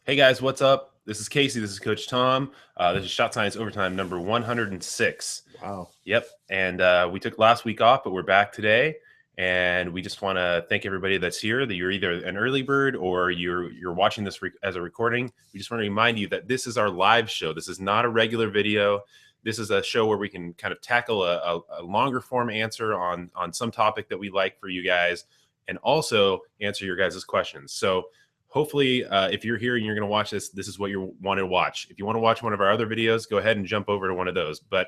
Hey guys, what's up? This is Casey. This is Coach Tom. This is Shot Science Overtime number 106. Wow. Yep. And we took last week off, but we're back today. And we just want to thank everybody that's here, that you're either an early bird or you're watching this as a recording. We just want to remind you that this is our live show. This is not a regular video. This is a show where we can kind of tackle a longer form answer on some topic that we like for you guys, and also answer your guys' questions. So hopefully, if you're here and you're going to watch this, this is what you want to watch. If you want to watch one of our other videos, go ahead and jump over to one of those. But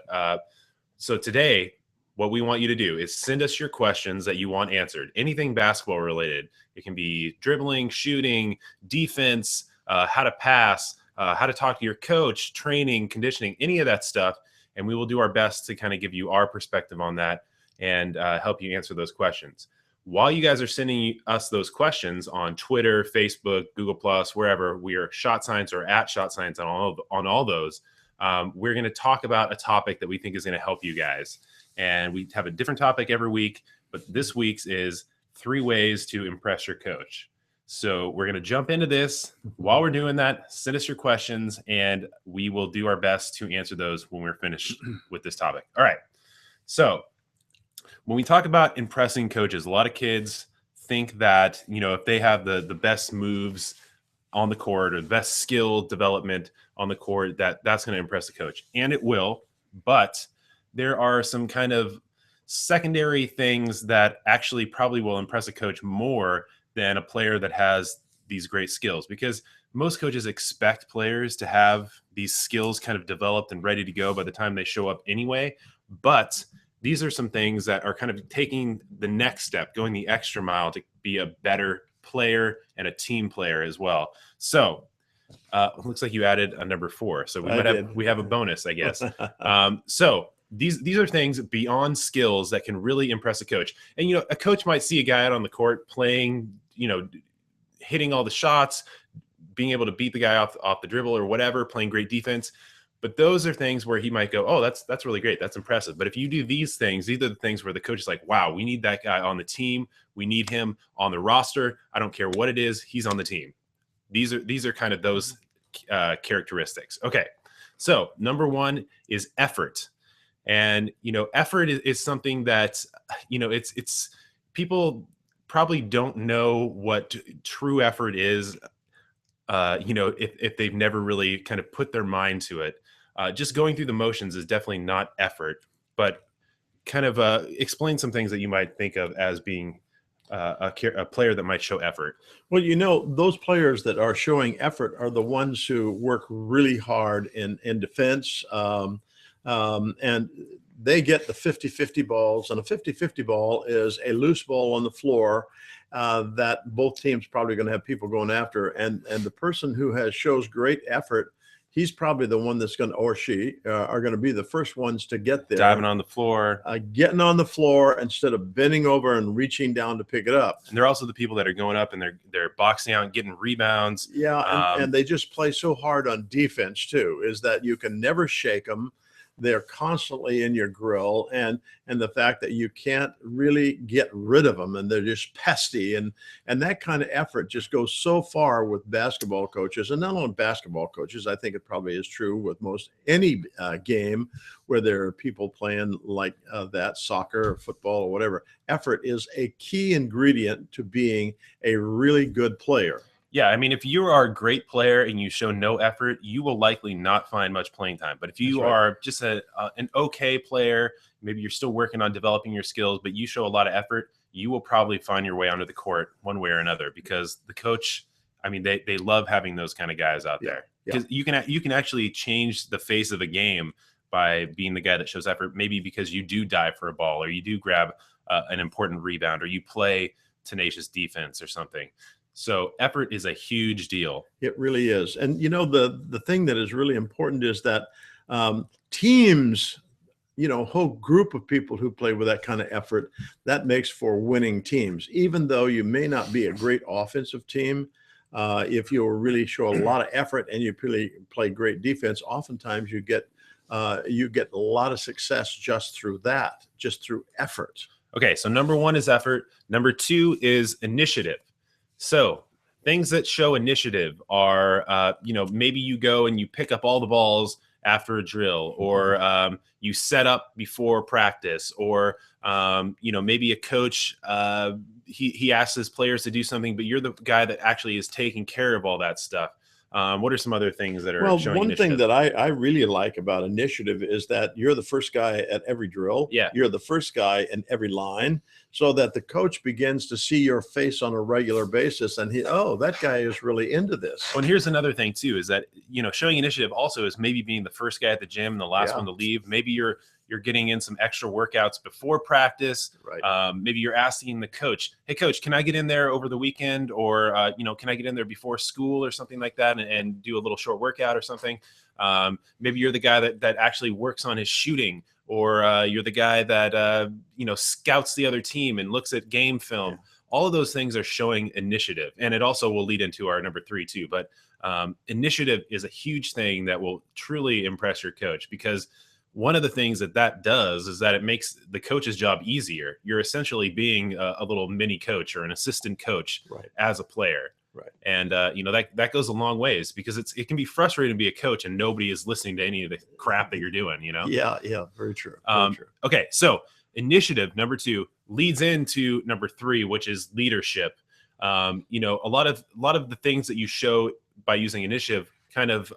so today, what we want you to do is send us your questions that you want answered. Anything basketball related. It can be dribbling, shooting, defense, how to pass, how to talk to your coach, training, conditioning, any of that stuff. And we will do our best to kind of give you our perspective on that and help you answer those questions. While you guys are sending us those questions on Twitter, Facebook, Google+, wherever, we are Shot Science or at Shot Science on all those. We're going to talk about a topic that we think is going to help you guys. And we have a different topic every week, but this week's is 3 ways to impress your coach. So we're going to jump into this. While we're doing that, send us your questions, and we will do our best to answer those when we're finished with this topic. All right. So when we talk about impressing coaches, a lot of kids think that, if they have the best moves on the court or the best skill development on the court, that's going to impress the coach. And it will, but there are some kind of secondary things that actually probably will impress a coach more than a player that has these great skills, because most coaches expect players to have these skills kind of developed and ready to go by the time they show up anyway. But these are some things that are kind of taking the next step, going the extra mile to be a better player and a team player as well. So looks like you added a number 4. So we have a bonus, I guess. So these are things beyond skills that can really impress a coach. And, a coach might see a guy out on the court playing, hitting all the shots, being able to beat the guy off the dribble or whatever, playing great defense. But those are things where he might go, oh, that's really great. That's impressive. But if you do these things, these are the things where the coach is like, wow, we need that guy on the team. We need him on the roster. I don't care what it is. He's on the team. These are kind of those characteristics. Okay. So number 1 is effort. And, effort is something that, it's people probably don't know what true effort is, if they've never really kind of put their mind to it. Just going through the motions is definitely not effort, but kind of explain some things that you might think of as being a player that might show effort. Well, those players that are showing effort are the ones who work really hard in defense. And they get the 50-50 balls, and a 50-50 ball is a loose ball on the floor that both teams probably going to have people going after. And the person who shows great effort, he's probably the one that's going to, or she are going to be the first ones to get there. Diving on the floor. Getting on the floor instead of bending over and reaching down to pick it up. And they're also the people that are going up and they're boxing out and getting rebounds. Yeah, and they just play so hard on defense too, is that you can never shake them. They're constantly in your grill, and the fact that you can't really get rid of them, and they're just pesty, and that kind of effort just goes so far with basketball coaches. And not only basketball coaches, I think it probably is true with most any game where there are people playing like that, soccer or football or whatever. Effort is a key ingredient to being a really good player. Yeah, I mean, if you are a great player and you show no effort, you will likely not find much playing time. But if you are just an okay player, maybe you're still working on developing your skills, but you show a lot of effort, you will probably find your way onto the court one way or another, because the coach, I mean, they love having those kind of guys out there. Because you can actually change the face of a game by being the guy that shows effort, maybe because you do dive for a ball, or you do grab an important rebound, or you play tenacious defense or something. So effort is a huge deal. It really is. And, the thing that is really important is that teams, a whole group of people who play with that kind of effort, that makes for winning teams. Even though you may not be a great offensive team, if you really show a lot of effort and you really play great defense, oftentimes you get a lot of success just through effort. Okay, so number 1 is effort. Number 2 is initiative. So things that show initiative are, maybe you go and you pick up all the balls after a drill, or you set up before practice, or maybe a coach he asks his players to do something, but you're the guy that actually is taking care of all that stuff. What are some other things that are Well, showing one thing initiative? that I really like about initiative is that you're the first guy at every drill. Yeah. You're the first guy in every line, so that the coach begins to see your face on a regular basis, and that guy is really into this. Well, and here's another thing too, is that, showing initiative also is maybe being the first guy at the gym and the last one to leave. Maybe you're getting in some extra workouts before practice. Right. Maybe you're asking the coach, hey coach, can I get in there over the weekend? Or, can I get in there before school or something like that, and do a little short workout or something? Maybe you're the guy that actually works on his shooting, or you're the guy that, scouts the other team and looks at game film. Yeah. All of those things are showing initiative. And it also will lead into our number 3 too. But initiative is a huge thing that will truly impress your coach, because one of the things that does is that it makes the coach's job easier. You're essentially being a little mini coach or an assistant coach as a player. Right. And, that goes a long ways, because it can be frustrating to be a coach and nobody is listening to any of the crap that you're doing, Yeah. Very true. Very true. Okay. So initiative, number 2, leads into number 3, which is leadership. A lot of the things that you show by using initiative kind of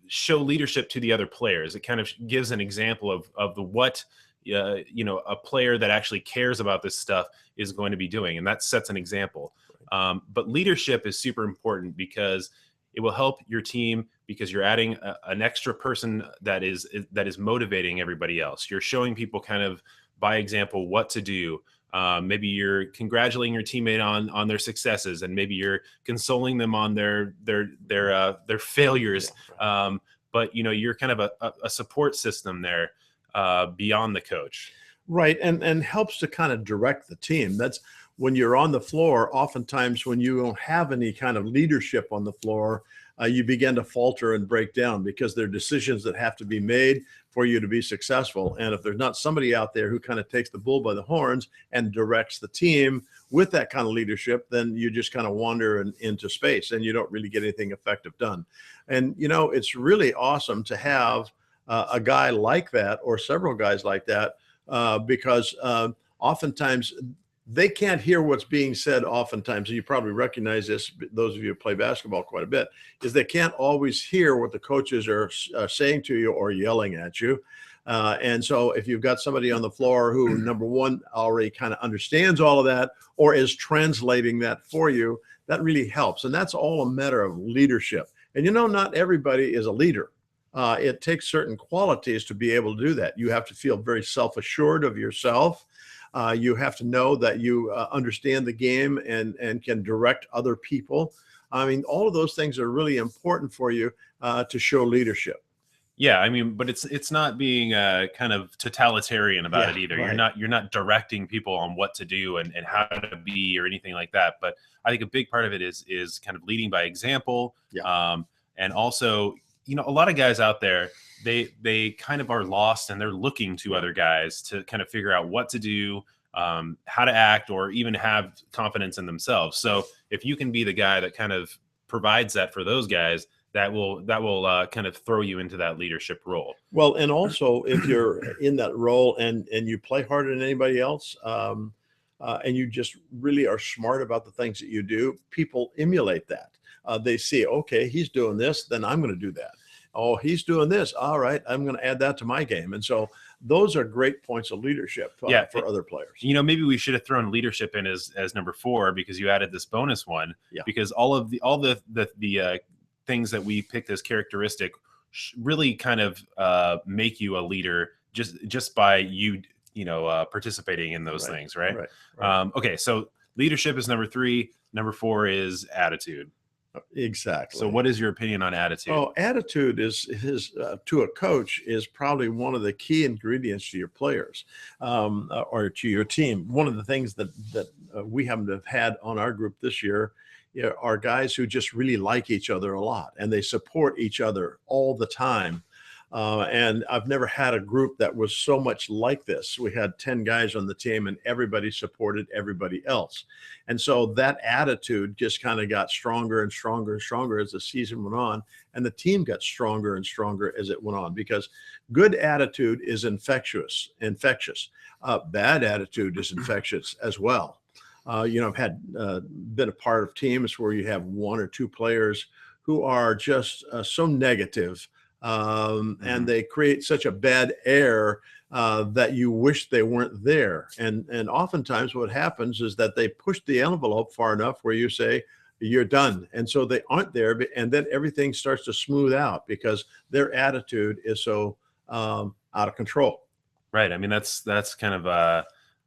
show leadership to the other players. It kind of gives an example of what a player that actually cares about this stuff is going to be doing, and that sets an example. But leadership is super important, because it will help your team, because you're adding an extra person that is motivating everybody else. You're showing people kind of by example what to do. Maybe you're congratulating your teammate on their successes, and maybe you're consoling them on their failures. But you're kind of a support system there beyond the coach. Right. And helps to kind of direct the team. That's when you're on the floor. Oftentimes when you don't have any kind of leadership on the floor, you begin to falter and break down, because there are decisions that have to be made for you to be successful. And if there's not somebody out there who kind of takes the bull by the horns and directs the team with that kind of leadership, then you just kind of wander into space, and you don't really get anything effective done. And, it's really awesome to have a guy like that, or several guys like that, because oftentimes they can't hear what's being said. Oftentimes, and you probably recognize this, those of you who play basketball quite a bit, is they can't always hear what the coaches are saying to you or yelling at you. And so if you've got somebody on the floor who, number one, already kind of understands all of that, or is translating that for you, that really helps. And that's all a matter of leadership. And, not everybody is a leader. It takes certain qualities to be able to do that. You have to feel very self-assured of yourself. You have to know that you understand the game and can direct other people. I mean, all of those things are really important for you to show leadership. Yeah, I mean, but it's not being kind of totalitarian about it either. Right. You're not directing people on what to do and how to be or anything like that. But I think a big part of it is kind of leading by example. Yeah. And also, a lot of guys out there, they kind of are lost, and they're looking to other guys to kind of figure out what to do, how to act, or even have confidence in themselves. So if you can be the guy that kind of provides that for those guys, that will kind of throw you into that leadership role. Well, and also if you're in that role and you play harder than anybody else, and you just really are smart about the things that you do, people emulate that. They see, okay, he's doing this, then I'm going to do that. Oh, he's doing this. All right, I'm going to add that to my game. And so those are great points of leadership for other players. Maybe we should have thrown leadership in as number 4, because you added this bonus one. Yeah. Because all the things that we picked as characteristic really kind of make you a leader just by you participating in those things, right? Right. Okay, so leadership is number 3. Number 4 is attitude. Exactly. So what is your opinion on attitude? Oh, attitude is to a coach is probably one of the key ingredients to your players or to your team. One of the things that we happen to have had on our group this year are guys who just really like each other a lot, and they support each other all the time. And I've never had a group that was so much like this. We had 10 guys on the team and everybody supported everybody else. And so that attitude just kind of got stronger and stronger and stronger as the season went on. And the team got stronger and stronger as it went on, because good attitude is infectious. Bad attitude is infectious as well. I've had been a part of teams where you have one or two players who are just so negative, and they create such a bad air that you wish they weren't there. And oftentimes what happens is that they push the envelope far enough where you say, you're done. And so they aren't there. And then everything starts to smooth out because their attitude is so out of control. Right. I mean, that's kind of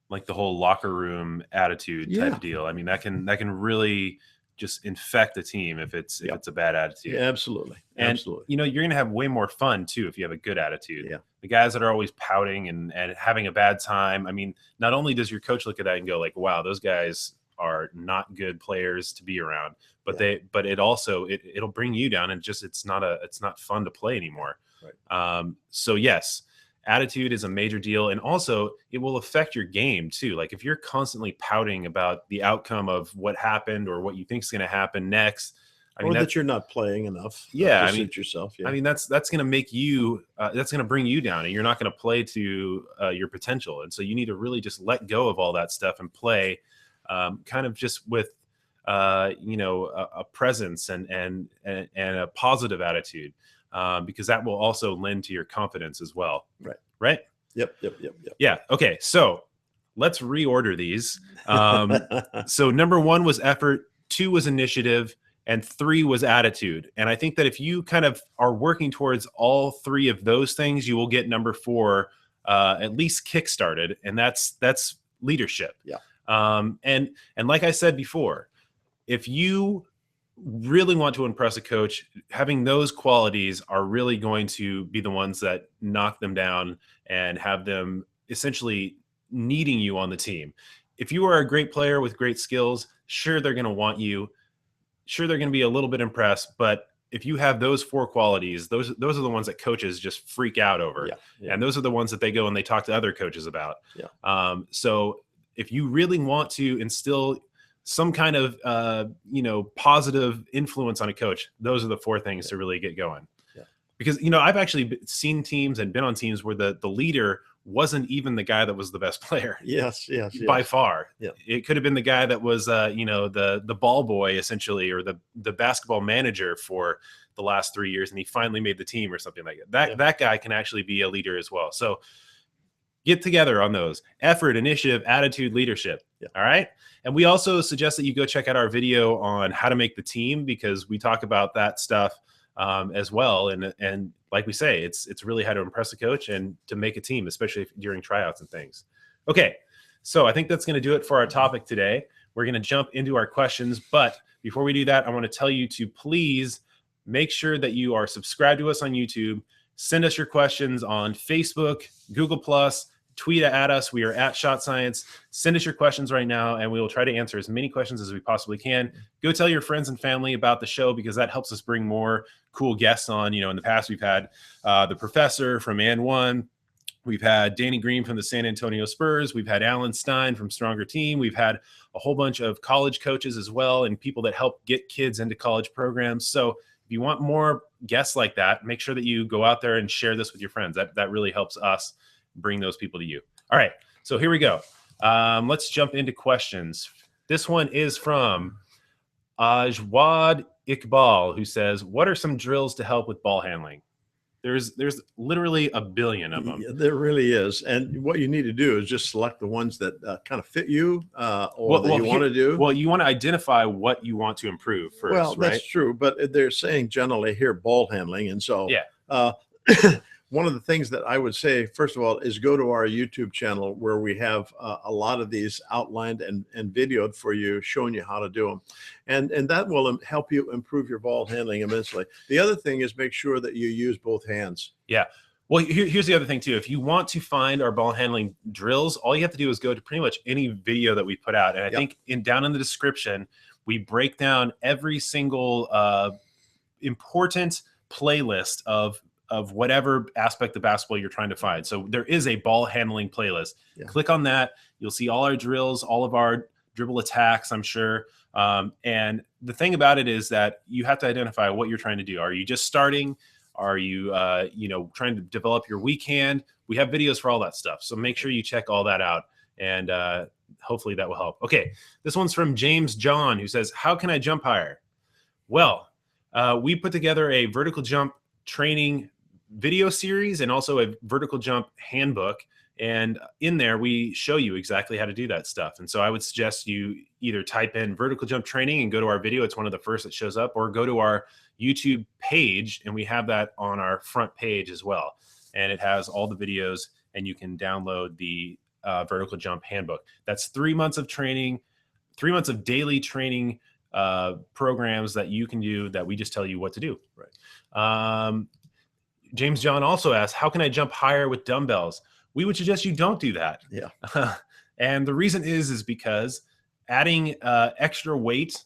like the whole locker room attitude type deal. I mean, that can really just infect the team if it's a bad attitude. Yeah, absolutely. And, absolutely. You're going to have way more fun too if you have a good attitude. Yeah. The guys that are always pouting and having a bad time. I mean, not only does your coach look at that and go like, wow, those guys are not good players to be around, but it'll bring you down, and just it's not fun to play anymore. Right. So yes, attitude is a major deal, and also it will affect your game too. Like if you're constantly pouting about the outcome of what happened or what you think is going to happen next, or that you're not playing enough. To suit yourself. Yeah. I mean, that's going to make you, that's going to bring you down, and you're not going to play to your potential. And so you need to really just let go of all that stuff and play kind of just with, a presence and a positive attitude, because that will also lend to your confidence as well. Right. Yep. Yeah. Okay. So let's reorder these. So number 1 was effort, 2 was initiative, and 3 was attitude. And I think that if you kind of are working towards all 3 of those things, you will get number 4 at least kickstarted, and that's leadership. Yeah. And like I said before, if you really want to impress a coach, having those qualities are really going to be the ones that knock them down and have them essentially needing you on the team. If you are a great player with great skills, sure, they're going to want you. Sure, they're going to be a little bit impressed, but if you have those 4 qualities, those are the ones that coaches just freak out over. Yeah. And those are the ones that they go and they talk to other coaches about. Yeah. So if you really want to instill some kind of positive influence on a coach, those are the 4 things to really get going. Yeah. Because I've actually seen teams and been on teams where the leader wasn't even the guy that was the best player. Yes. By far. Yeah. It could have been the guy that was the ball boy essentially, or the basketball manager for the last 3 years, and he finally made the team or something like that. That guy can actually be a leader as well. So get together on those: effort, initiative, attitude, leadership. Yeah. All right. And we also suggest that you go check out our video on how to make the team, because we talk about that stuff as well. And like we say, it's really how to impress a coach and to make a team, especially during tryouts and things. Okay. So I think that's going to do it for our topic today. We're going to jump into our questions, but before we do that, I want to tell you to please make sure that you are subscribed to us on YouTube. Send us your questions on Facebook, Google+, tweet at us. We are at Shot Science. Send us your questions right now, and we will try to answer as many questions as we possibly can. Go tell your friends and family about the show, because that helps us bring more cool guests on. In the past, we've had the professor from And One. We've had Danny Green from the San Antonio Spurs. We've had Alan Stein from Stronger Team. We've had a whole bunch of college coaches as well, and people that help get kids into college programs. So if you want more guests like that, make sure that you go out there and share this with your friends. That really helps us bring those people to you. All right, so here we go. Let's jump into questions. This one is from Ajwad Iqbal, who says, what are some drills to help with ball handling? There's literally a billion of them. Yeah, there really is. And what you need to do is just select the ones that kind of fit you or that you want to do. Well, you want to identify what you want to improve first, well, right? That's true. But they're saying generally here ball handling. And so one of the things that I would say, first of all, is go to our YouTube channel, where we have a lot of these outlined and videoed for you, showing you how to do them. And that will help you improve your ball handling immensely. The other thing is make sure that you use both hands. Yeah. Well, here's the other thing too. If you want to find our ball handling drills, all you have to do is go to pretty much any video that we put out. And I think down in the description, we break down every single important playlist of whatever aspect of basketball you're trying to find. So there is a ball handling playlist. Yeah. Click on that. You'll see all our drills, all of our dribble attacks, I'm sure. And the thing about it is that you have to identify what you're trying to do. Are you just starting? Are you, trying to develop your weak hand? We have videos for all that stuff. So make sure you check all that out. And hopefully that will help. Okay. This one's from James John, who says, how can I jump higher? Well, we put together a vertical jump training video series and also a vertical jump handbook. And in there, we show you exactly how to do that stuff. And so I would suggest you either type in vertical jump training and go to our video. It's one of the first that shows up, or go to our YouTube page, and we have that on our front page as well. And it has all the videos, and you can download the vertical jump handbook. That's 3 months of training, 3 months of daily training programs that you can do that we just tell you what to do. Right. James John also asks, how can I jump higher with dumbbells? We would suggest you don't do that. Yeah. And the reason is because adding extra weight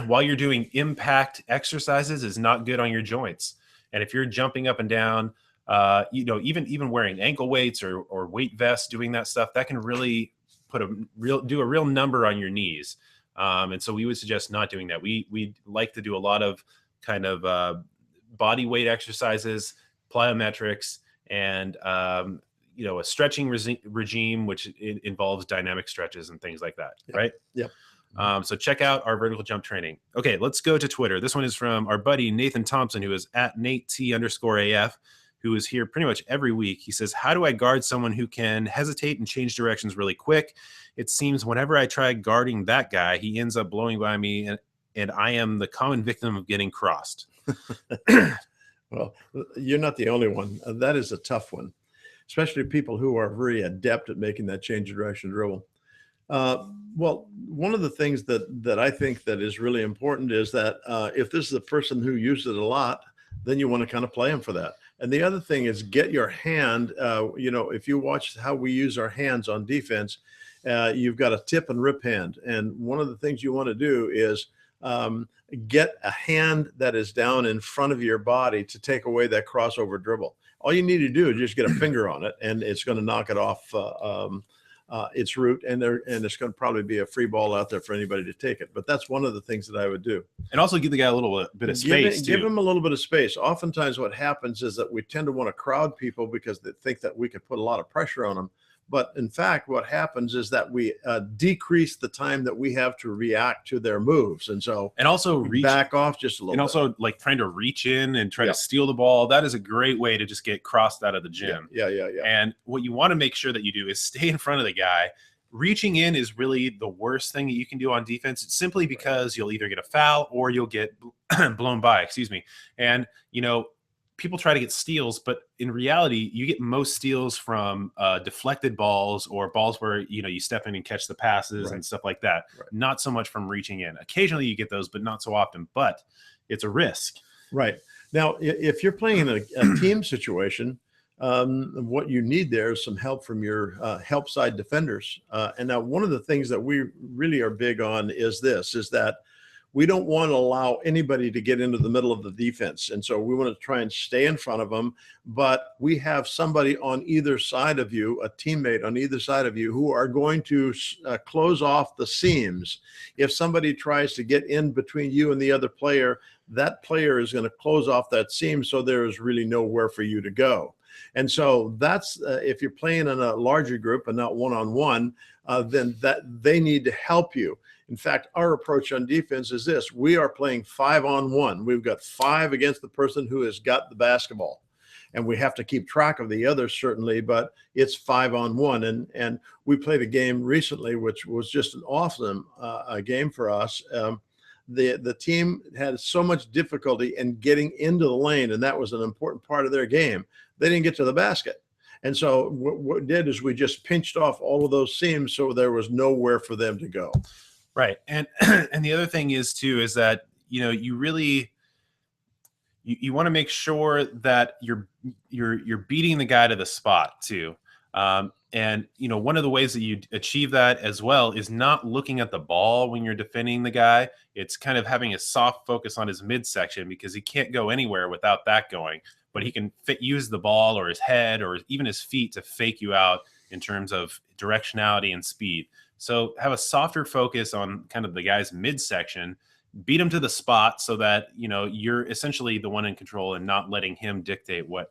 while you're doing impact exercises is not good on your joints. And if you're jumping up and down, even wearing ankle weights or weight vests, doing that stuff, that can really do a real number on your knees. And so we would suggest not doing that. We like to do a lot of kind of body weight exercises, plyometrics, and a stretching regime, which involves dynamic stretches and things like that. Yep. Right. Yep. So check out our vertical jump training. Okay, let's go to Twitter. This one is from our buddy Nathan Thompson, who is at NateT_AF, who is here pretty much every week. He says, how do I guard someone who can hesitate and change directions really quick? It seems whenever I try guarding that guy, he ends up blowing by me, and I am the common victim of getting crossed. Well, you're not the only one. That is a tough one, especially people who are very adept at making that change of direction dribble. Well, one of the things that I think that is really important is that if this is a person who uses it a lot, then you want to kind of play them for that. And the other thing is get your hand, if you watch how we use our hands on defense, you've got a tip and rip hand. And one of the things you want to do is get a hand that is down in front of your body to take away that crossover dribble. All you need to do is just get a finger on it, and it's going to knock it off its route, and it's going to probably be a free ball out there for anybody to take it. But that's one of the things that I would do. And also give the guy a little bit of space. Give him a little bit of space. Oftentimes what happens is that we tend to want to crowd people because they think that we could put a lot of pressure on them. But in fact, what happens is that we decrease the time that we have to react to their moves. And so, and also back off just a little bit. And also like trying to reach in and try to steal the ball. That is a great way to just get crossed out of the gym. Yeah. And what you want to make sure that you do is stay in front of the guy. Reaching in is really the worst thing that you can do on defense. It's simply because you'll either get a foul or you'll get blown by, And, people try to get steals, but in reality, you get most steals from deflected balls or balls where, you step in and catch the passes and stuff like that. Right. Not so much from reaching in. Occasionally you get those, but not so often, but it's a risk. Right. Now, if you're playing in a team situation, what you need there is some help from your help side defenders. And now one of the things that we really are big on is that we don't want to allow anybody to get into the middle of the defense. And so we want to try and stay in front of them, but we have somebody on either side of you, a teammate on either side of you, who are going to close off the seams. If somebody tries to get in between you and the other player, that player is going to close off that seam, so there is really nowhere for you to go. And so that's if you're playing in a larger group and not one-on-one, then that they need to help you. In fact, our approach on defense is this: we are playing 5-on-1. We've got 5 against the person who has got the basketball, and we have to keep track of the others certainly, but it's 5-on-1. And we played a game recently, which was just an awesome game for us. The team had so much difficulty in getting into the lane, and that was an important part of their game. They didn't get to the basket. And so what we did is we just pinched off all of those seams so there was nowhere for them to go. Right. And the other thing is that, you really you want to make sure that you're beating the guy to the spot too. And one of the ways that you achieve that as well is not looking at the ball when you're defending the guy. It's kind of having a soft focus on his midsection, because he can't go anywhere without that going. but he can use the ball or his head or even his feet to fake you out in terms of directionality and speed. So have a softer focus on kind of the guy's midsection, beat him to the spot so that, you know, you're essentially the one in control and not letting him dictate where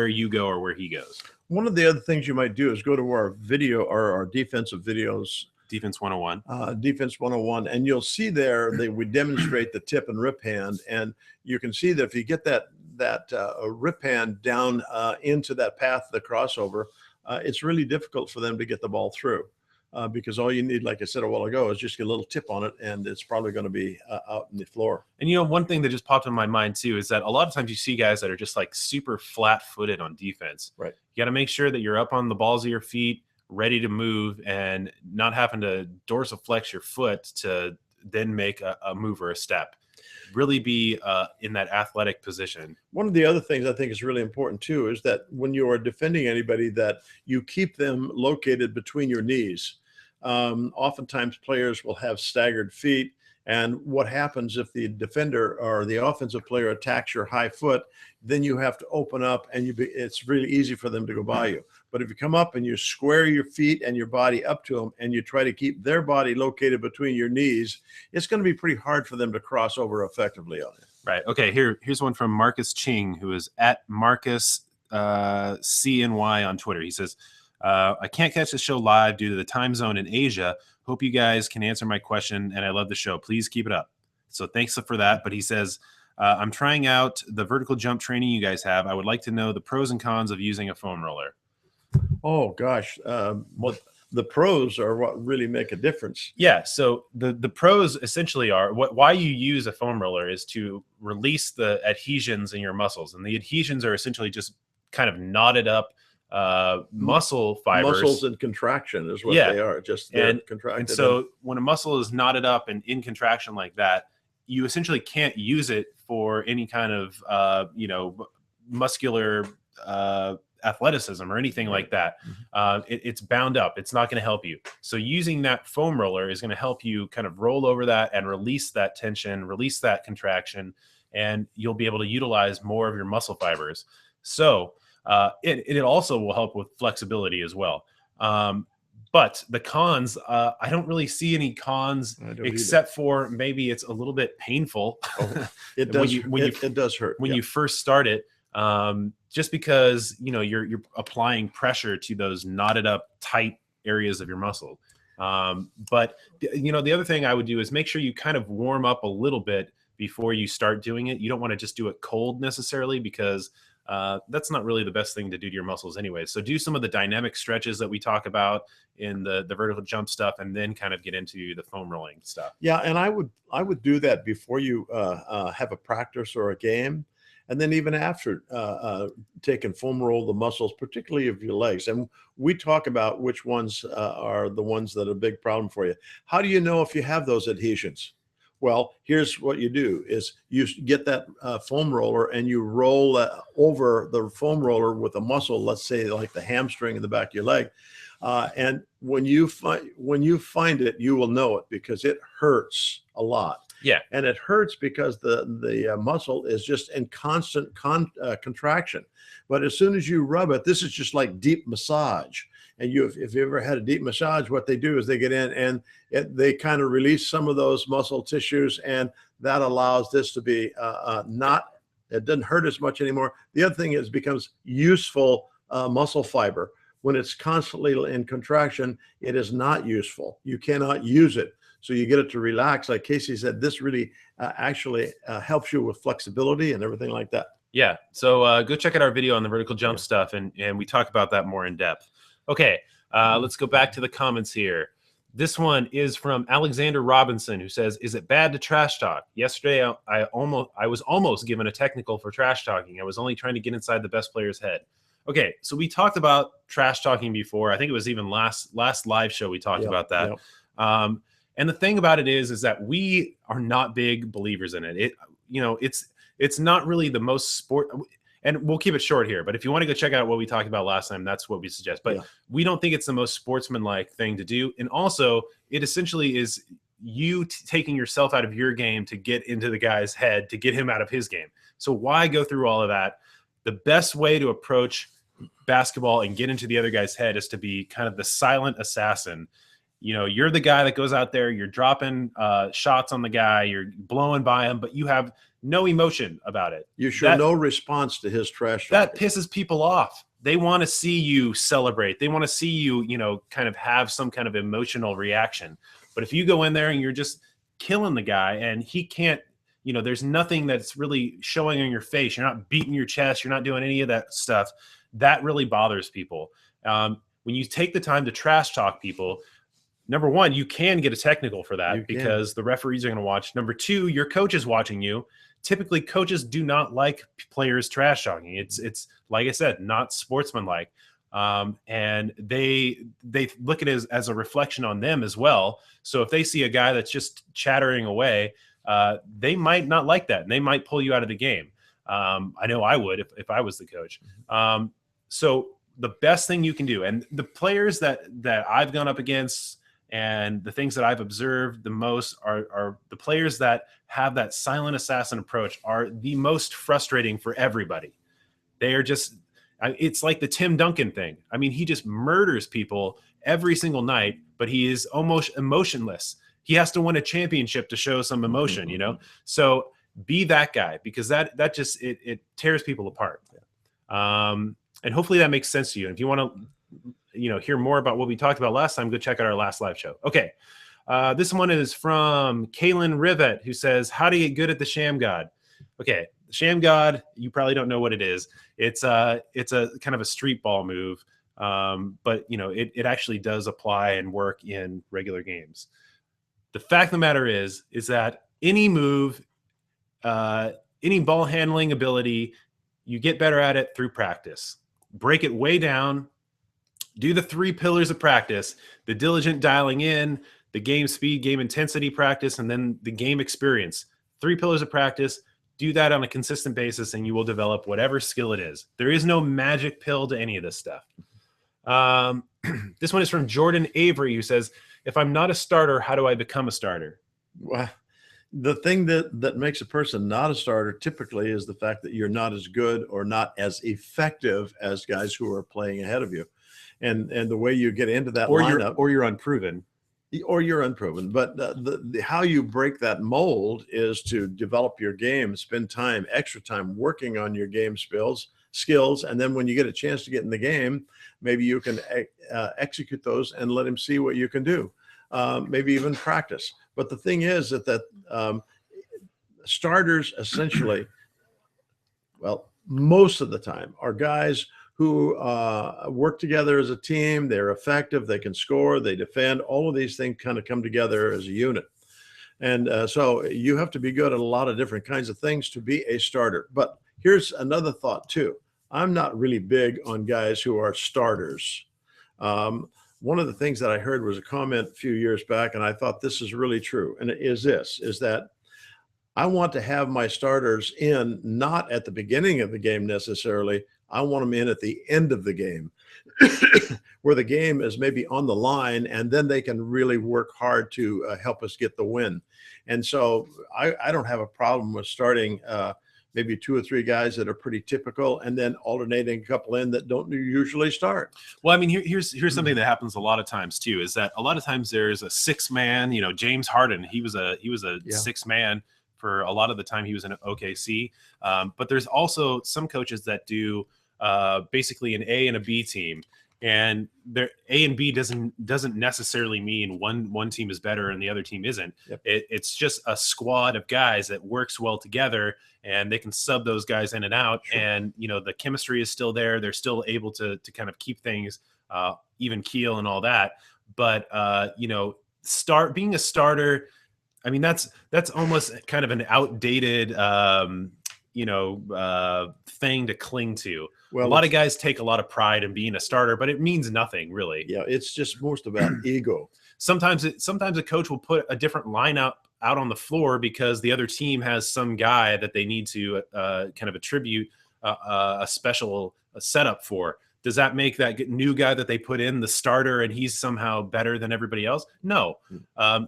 you go or where he goes. One of the other things you might do is go to our video or our defensive videos, Defense 101. Defense 101, and you'll see there that we demonstrate the tip and rip hand, and you can see that if you get that rip hand down into that path of the crossover, it's really difficult for them to get the ball through. Because all you need, like I said a while ago, is just get a little tip on it, and it's probably going to be out in the floor. And, you know, one thing that just popped in my mind, too, is that a lot of times you see guys that are just like super flat-footed on defense. Right. You got to make sure that you're up on the balls of your feet, ready to move, and not having to dorsiflex your foot to then make a move or a step. Really be in that athletic position. One of the other things I think is really important, too, is that when you are defending anybody, that you keep them located between your knees. Oftentimes players will have staggered feet, and what happens if the defender or the offensive player attacks your high foot, then you have to open up, and it's really easy for them to go by you. But if you come up and you square your feet and your body up to them, and you try to keep their body located between your knees, it's going to be pretty hard for them to cross over effectively on it. Right. Okay. Here's one from Marcus Ching, who is at Marcus CNY on Twitter. He says, I can't catch the show live due to the time zone in Asia. Hope you guys can answer my question, and I love the show. Please keep it up. So thanks for that. But he says, I'm trying out the vertical jump training you guys have. I would like to know the pros and cons of using a foam roller. Oh, gosh. Well, the pros are what really make a difference. Yeah. So the pros essentially are why you use a foam roller is to release the adhesions in your muscles. And the adhesions are essentially just kind of knotted up muscle fibers. Muscles in contraction is what they are. Just contracted. And so when a muscle is knotted up and in contraction like that, you essentially can't use it for any kind of muscular athleticism or anything like that. It's bound up. It's not going to help you. So using that foam roller is going to help you kind of roll over that and release that tension, release that contraction, and you'll be able to utilize more of your muscle fibers. So it also will help with flexibility as well. But the cons, I don't really see any cons except for maybe it's a little bit painful. It does. It does hurt when you first start it. Just because, you know, you're applying pressure to those knotted up tight areas of your muscle. But, you know, the other thing I would do is make sure you kind of warm up a little bit before you start doing it. You don't want to just do it cold necessarily, because that's not really the best thing to do to your muscles anyway. So do some of the dynamic stretches that we talk about in the vertical jump stuff, and then kind of get into the foam rolling stuff. Yeah. And I would do that before you have a practice or a game. And then even after taking foam roll the muscles, particularly of your legs. And we talk about which ones are the ones that are a big problem for you. How do you know if you have those adhesions? Well, here's what you do is you get that foam roller and you roll over the foam roller with a muscle, let's say like the hamstring in the back of your leg. And when you find it, you will know it, because it hurts a lot. Yeah. And it hurts because the muscle is just in constant contraction. But as soon as you rub it, this is just like deep massage. And if you ever had a deep massage, what they do is they get in and they kind of release some of those muscle tissues, and that allows this to be it doesn't hurt as much anymore. The other thing is it becomes useful muscle fiber. When it's constantly in contraction, it is not useful. You cannot use it. So you get it to relax. Like Casey said, this really actually helps you with flexibility and everything like that. Yeah. So go check out our video on the vertical jump stuff, and we talk about that more in depth. Okay. Let's go back to the comments here. This one is from Alexander Robinson, who says, "Is it bad to trash talk? Yesterday, I was almost given a technical for trash talking. I was only trying to get inside the best player's head." Okay, so we talked about trash talking before. I think it was even last live show we talked about that. Yep. And the thing about it is that we are not big believers in it. It's not really the most sport. And we'll keep it short here, but if you want to go check out what we talked about last time, that's what we suggest. But we don't think it's the most sportsmanlike thing to do. And also, it essentially is you taking yourself out of your game to get into the guy's head to get him out of his game. So why go through all of that? The best way to approach basketball and get into the other guy's head is to be kind of the silent assassin. You're the guy that goes out there, you're dropping shots on the guy, you're blowing by him, but you have no emotion about it. You show no response to his trash talking. That pisses people off. They want to see you celebrate. They want to see you, kind of have some kind of emotional reaction. But if you go in there and you're just killing the guy and he can't, there's nothing that's really showing on your face. You're not beating your chest. You're not doing any of that stuff. That really bothers people. When you take the time to trash talk people, number one, you can get a technical for that because the referees are going to watch. Number two, your coach is watching you. Typically, coaches do not like players trash talking. It's like I said, not sportsmanlike. And they look at it as a reflection on them as well. So if they see a guy that's just chattering away, they might not like that, and they might pull you out of the game. I know I would if I was the coach. So the best thing you can do, and the players that I've gone up against and the things that I've observed the most are the players that have that silent assassin approach are the most frustrating for everybody. They are just, it's like the Tim Duncan thing. I mean, he just murders people every single night, but he is almost emotionless. He has to win a championship to show some emotion, So be that guy, because that just, it tears people apart. And hopefully that makes sense to you. And if you want to, hear more about what we talked about last time, go check out our last live show. Okay. This one is from Kaylin Rivet, who says, how to get good at the Sham God? Okay. The Sham God, you probably don't know what it is. It's a kind of a street ball move. But it actually does apply and work in regular games. The fact of the matter is that any move, any ball handling ability, you get better at it through practice. Break it way down. Do the 3 pillars of practice: the diligent dialing in, the game speed, game intensity practice, and then the game experience. 3 pillars of practice. Do that on a consistent basis, and you will develop whatever skill it is. There is no magic pill to any of this stuff. This one is from Jordan Avery, who says, if I'm not a starter, how do I become a starter? Well, the thing that makes a person not a starter typically is the fact that you're not as good or not as effective as guys who are playing ahead of you. And the way you get into that lineup, or you're unproven. But how you break that mold is to develop your game, spend extra time working on your game skills. And then when you get a chance to get in the game, maybe you can execute those and let him see what you can do. Maybe even practice. But the thing is that starters essentially, well, most of the time are guys who work together as a team. They're effective. They can score. They defend. All of these things kind of come together as a unit. And so you have to be good at a lot of different kinds of things to be a starter. But here's another thought too. I'm not really big on guys who are starters. One of the things that I heard was a comment a few years back, and I thought this is really true. And it is that I want to have my starters in not at the beginning of the game necessarily. I want them in at the end of the game where the game is maybe on the line, and then they can really work hard to help us get the win. And so I don't have a problem with starting maybe 2 or 3 guys that are pretty typical, and then alternating a couple in that don't usually start. Well, I mean, here's something that happens a lot of times too, is that a lot of times there's a 6-man, James Harden, he was a 6-man for a lot of the time he was in OKC. But there's also some coaches that do basically an A and a B team. And their A and B doesn't necessarily mean one team is better and the other team isn't. Yep. It's just a squad of guys that works well together, and they can sub those guys in and out. Sure. And the chemistry is still there. They're still able to kind of keep things even keel and all that. But being a starter, I mean, that's almost kind of an outdated thing to cling to. Well, a lot of guys take a lot of pride in being a starter, but it means nothing really. Yeah, it's just most about ego. Sometimes a coach will put a different lineup out on the floor because the other team has some guy that they need to kind of attribute a special setup for. Does that make that new guy that they put in the starter and he's somehow better than everybody else? No.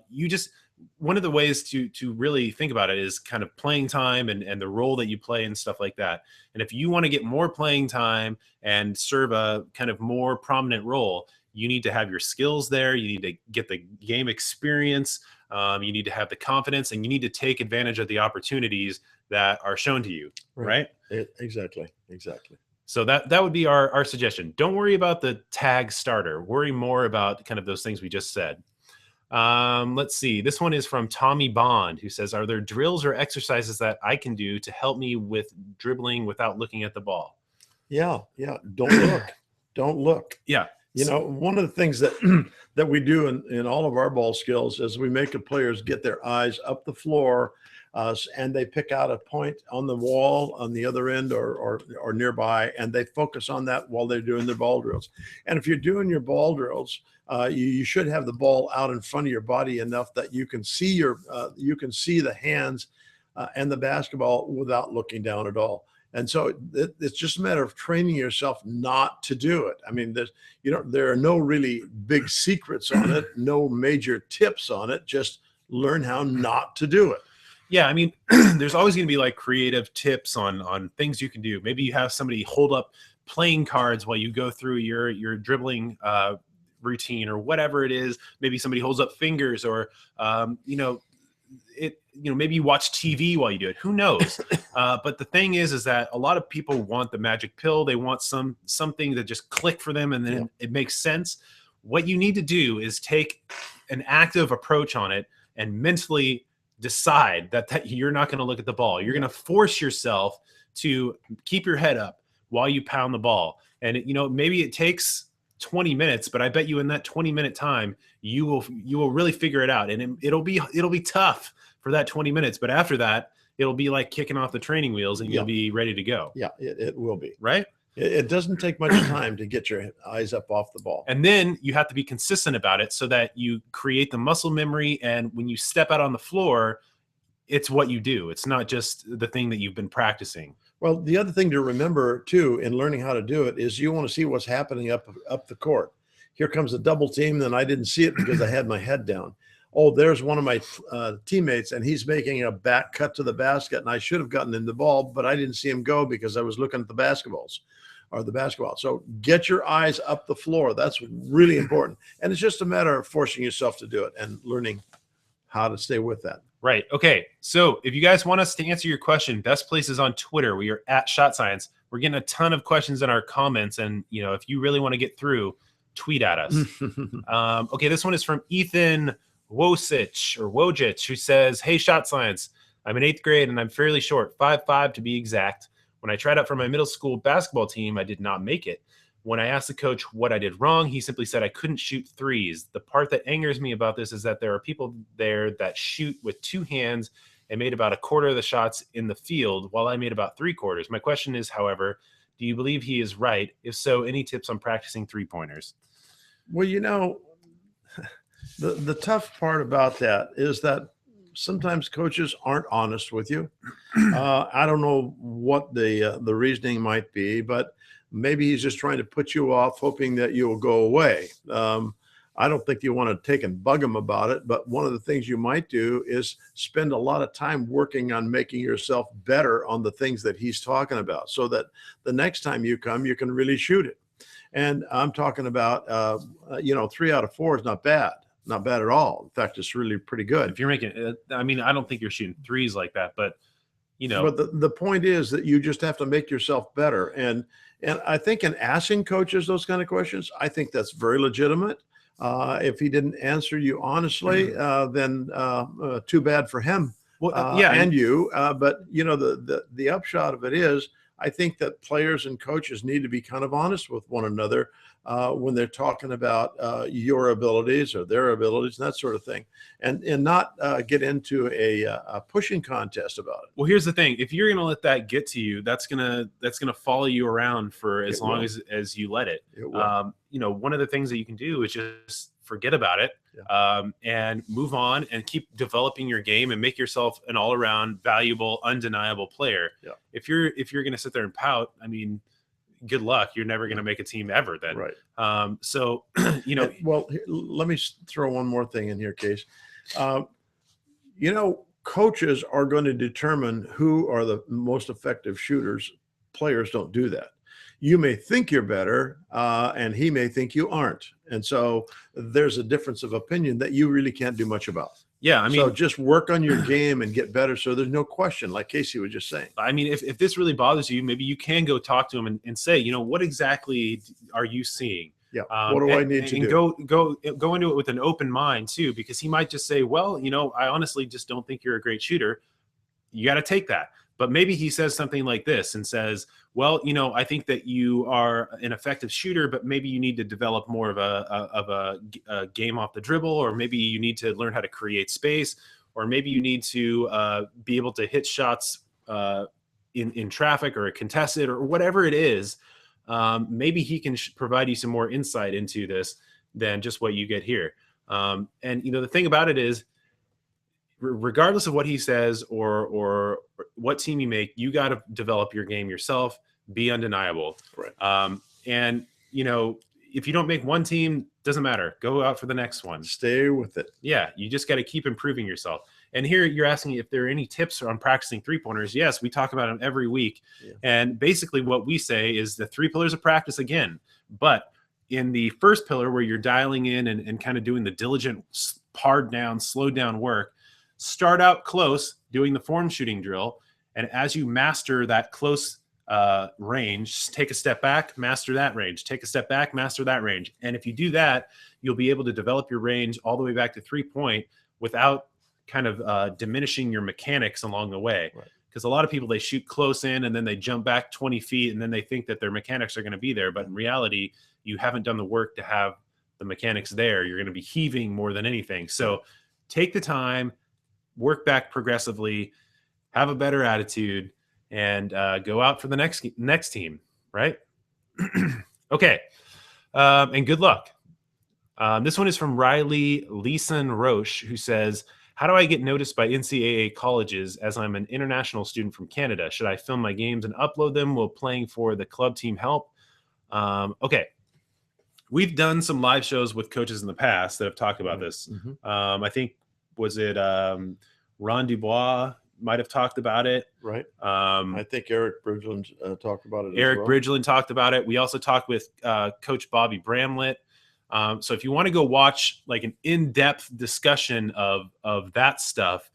You just one of the ways to really think about it is kind of playing time and the role that you play and stuff like that. And if you want to get more playing time and serve a kind of more prominent role, you need to have your skills there. You need to get the game experience. You need to have the confidence, and you need to take advantage of the opportunities that are shown to you. Right? Exactly. So that would be our suggestion. Don't worry about the tag starter. Worry more about kind of those things we just said. Let's see. This one is from Tommy Bond, who says, are there drills or exercises that I can do to help me with dribbling without looking at the ball? Yeah. Don't look. Yeah. One of the things that that we do in all of our ball skills is we make the players get their eyes up the floor, and they pick out a point on the wall on the other end or nearby, and they focus on that while they're doing their ball drills. And if you're doing your ball drills, you should have the ball out in front of your body enough that you can see the hands and the basketball without looking down at all. And so it's just a matter of training yourself not to do it. I mean, there are no really big secrets on it, no major tips on it. Just learn how not to do it. Yeah, I mean, there's always going to be like creative tips on things you can do. Maybe you have somebody hold up playing cards while you go through your dribbling routine or whatever it is. Maybe somebody holds up fingers, or maybe you watch TV while you do it. Who knows? But the thing is that a lot of people want the magic pill. They want something that just click for them and then it makes sense. What you need to do is take an active approach on it and mentally decide that you're not going to look at the ball. You're going to force yourself to keep your head up while you pound the ball. And maybe it takes 20 minutes, but I bet you in that 20-minute time, you will really figure it out. And it'll be tough for that 20 minutes, but after that, it'll be like kicking off the training wheels and you'll be ready to go. Yeah, it will be. Right? It doesn't take much time to get your eyes up off the ball. And then you have to be consistent about it so that you create the muscle memory. And when you step out on the floor, it's what you do. It's not just the thing that you've been practicing. Well, the other thing to remember too in learning how to do it is you want to see what's happening up the court. Here comes a double team, then I didn't see it because I had my head down. Oh, there's one of my teammates, and he's making a back cut to the basket, and I should have gotten in the ball, but I didn't see him go because I was looking at the basketball. So get your eyes up the floor. That's really important. And it's just a matter of forcing yourself to do it and learning how to stay with that. Right. Okay. So if you guys want us to answer your question, best place is on Twitter. We are at Shot Science. We're getting a ton of questions in our comments. And, if you really want to get through, tweet at us. Okay. This one is from Ethan Wojcic, who says, hey, Shot Science. I'm in 8th grade and I'm fairly short, 5'5" to be exact. When I tried out for my middle school basketball team, I did not make it. When I asked the coach what I did wrong, he simply said I couldn't shoot threes. The part that angers me about this is that there are people there that shoot with 2 hands and made about a quarter of the shots in the field, while I made about 3/4. My question is, however, do you believe he is right? If so, any tips on practicing 3-pointers? Well, the tough part about that is that sometimes coaches aren't honest with you. I don't know what the reasoning might be, but maybe he's just trying to put you off, hoping that you'll go away. I don't think you want to take and bug him about it, but one of the things you might do is spend a lot of time working on making yourself better on the things that he's talking about, so that the next time you come, you can really shoot it. And I'm talking about, 3 out of 4 is not bad. Not bad at all. In fact, it's really pretty good. If you're making, I don't think you're shooting threes like that, but But the point is that you just have to make yourself better. And I think in asking coaches those kind of questions, I think that's very legitimate. If he didn't answer you honestly, then too bad for him. And you. But the upshot of it is, I think that players and coaches need to be kind of honest with one another when they're talking about your abilities or their abilities and that sort of thing, and not get into a pushing contest about it. Well, here's the thing: if you're going to let that get to you, that's gonna follow you around for as long as you let it. One of the things that you can do is just forget about it and move on and keep developing your game and make yourself an all-around valuable, undeniable player. If you're going to sit there and pout, good luck. You're never going to make a team ever then. Right. Well, let me throw one more thing in here, Case. Coaches are going to determine who are the most effective shooters. Players don't do that. You may think you're better, and he may think you aren't. And so there's a difference of opinion that you really can't do much about. Yeah, I mean, so just work on your game and get better. So there's no question, like Casey was just saying. I mean, if this really bothers you, maybe you can go talk to him and say, what exactly are you seeing? Yeah. What do I need to do? Go into it with an open mind too, because he might just say, well, I honestly just don't think you're a great shooter. You got to take that. But maybe he says something like this and says, well, I think that you are an effective shooter, but maybe you need to develop more of a game off the dribble, or maybe you need to learn how to create space, or maybe you need to be able to hit shots in traffic or contested or whatever it is. Maybe he can provide you some more insight into this than just what you get here. And the thing about it is, regardless of what he says or what team you make, you got to develop your game yourself, be undeniable. Right. And if you don't make one team, doesn't matter. Go out for the next one. Stay with it. Yeah. You just got to keep improving yourself. And here you're asking if there are any tips on practicing 3-pointers. Yes, we talk about them every week. Yeah. And basically what we say is the 3 pillars of practice again. But in the first pillar, where you're dialing in and kind of doing the diligent, hard down, slow down work, start out close doing the form shooting drill. And as you master that close range, take a step back, master that range, take a step back, master that range. And if you do that, you'll be able to develop your range all the way back to 3-point without kind of diminishing your mechanics along the way. Right. Because a lot of people, they shoot close in and then they jump back 20 feet and then they think that their mechanics are going to be there. But in reality, you haven't done the work to have the mechanics there. You're going to be heaving more than anything. So take the time, work back progressively, have a better attitude, and go out for the next team, right? Okay. And good luck. This one is from Riley Leeson Roche, who says, how do I get noticed by NCAA colleges as I'm an international student from Canada? Should I film my games and upload them while playing for the club team help? Okay. We've done some live shows with coaches in the past that have talked about this. Mm-hmm. I think, was it Ron Dubois might have talked about it. Right. I think Eric Bridgeland talked about it. Eric Bridgeland talked about it. We also talked with Coach Bobby Bramlett. So if you want to go watch like an in-depth discussion of that stuff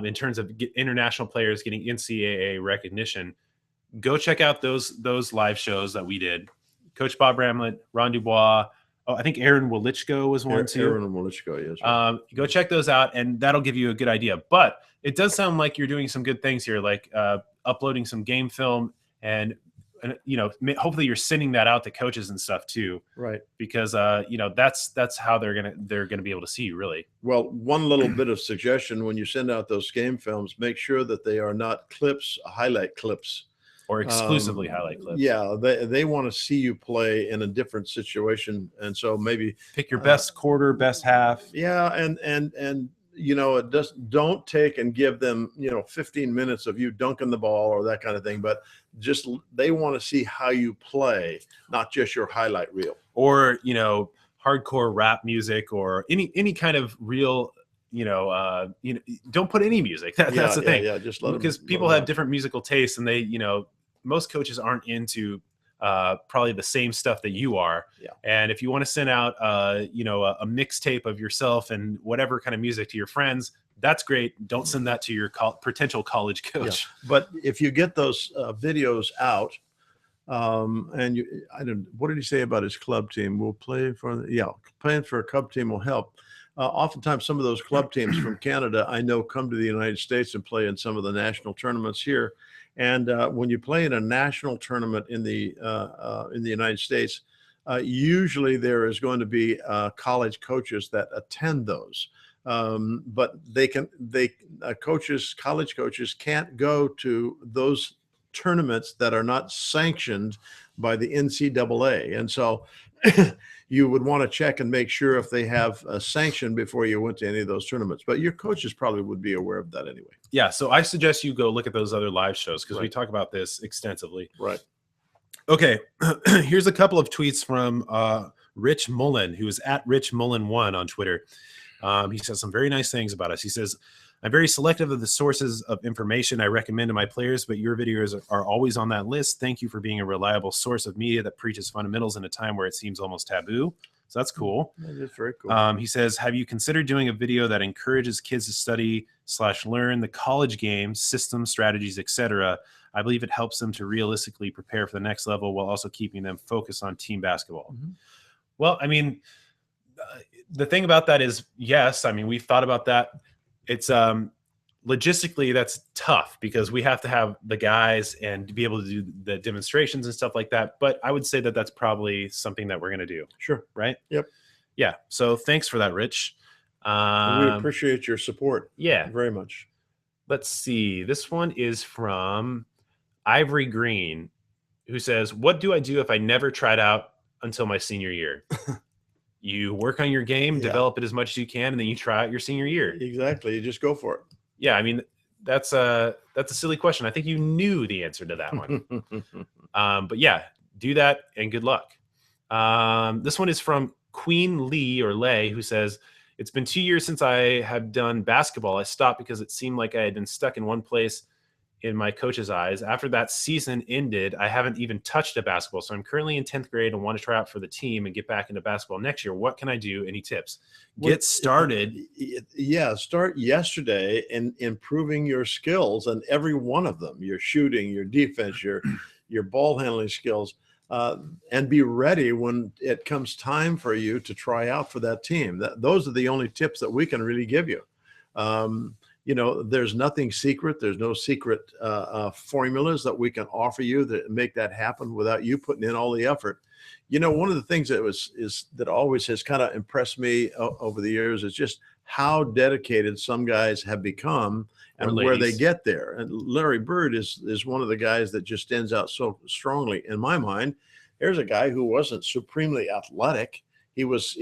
in terms of international players getting NCAA recognition, go check out those live shows that we did. Coach Bob Bramlett, Ron Dubois. Oh, I think Aaron Wolichko was one too. Aaron Wolichko, yes. Right. Go check those out, and that'll give you a good idea. But it does sound like you're doing some good things here, like uploading some game film, and hopefully you're sending that out to coaches and stuff too. Right. Because that's how they're gonna be able to see you, really. Well, one little bit of suggestion: when you send out those game films, make sure that they are not clips, highlight clips. Or exclusively highlight clips. Yeah, they want to see you play in a different situation, and so maybe pick your best quarter, best half. Yeah, and it don't take and give them 15 minutes of you dunking the ball or that kind of thing, but just they want to see how you play, not just your highlight reel. Or hardcore rap music or any kind of real. Don't put any music. That's the thing. Yeah, just let because them, people have different musical tastes, and they, most coaches aren't into probably the same stuff that you are. Yeah. And if you want to send out, a mixtape of yourself and whatever kind of music to your friends, that's great. Don't send that to your potential college coach. Yeah. But if you get those videos out, what did he say about his club team? We'll play playing for a club team will help. Oftentimes, some of those club teams from Canada, I know, come to the United States and play in some of the national tournaments here. And when you play in a national tournament in the United States, usually there is going to be college coaches that attend those. But college coaches can't go to those tournaments that are not sanctioned by the NCAA, and so you would want to check and make sure if they have a sanction before you went to any of those tournaments. But your coaches probably would be aware of that anyway. Yeah, so I suggest you go look at those other live shows because Right. we talk about this extensively. Right. Okay, here's a couple of tweets from Rich Mullen, who is at Rich Mullen1 on Twitter. He says some very nice things about us. He says, I'm very selective of the sources of information I recommend to my players, but your videos are always on that list. Thank you for being a reliable source of media that preaches fundamentals in a time where it seems almost taboo. So that's cool. That is very cool. He says, have you considered doing a video that encourages kids to study/learn the college game, systems, strategies, etc.? I believe it helps them to realistically prepare for the next level while also keeping them focused on team basketball. Mm-hmm. Well, I mean, the thing about that is, yes, I mean, we've thought about that. It's logistically that's tough because we have to have the guys and be able to do the demonstrations and stuff like that. But I would say that that's probably something that we're going to do. Sure. Right. Yep. Yeah. So thanks for that, Rich. We appreciate your support. Yeah. Very much. Let's see. This one is from Ivory Green, who says, what do I do if I never tried out until my senior year? You work on your game, develop it as much as you can, and then you try out your senior year. Exactly. You just go for it. Yeah, I mean, that's a silly question. I think you knew the answer to that one. But yeah, do that and good luck. This one is from Queen Lee or Lay, who says, it's been 2 years since I have done basketball. I stopped because it seemed like I had been stuck in one place in my coach's eyes. After that season ended, I haven't even touched a basketball. So I'm currently in 10th grade and want to try out for the team and get back into basketball next year. What can I do? Any tips? Get started. Yeah, start yesterday in improving your skills, and every one of them, your shooting, your defense, your ball handling skills, and be ready when it comes time for you to try out for that team. Those are the only tips that we can really give you. You know, there's nothing secret. There's no secret formulas that we can offer you that make that happen without you putting in all the effort. You know, one of the things that always has kind of impressed me over the years is just how dedicated some guys have become and where they get there. And Larry Bird is one of the guys that just stands out so strongly in my mind. Here's a guy who wasn't supremely athletic. He was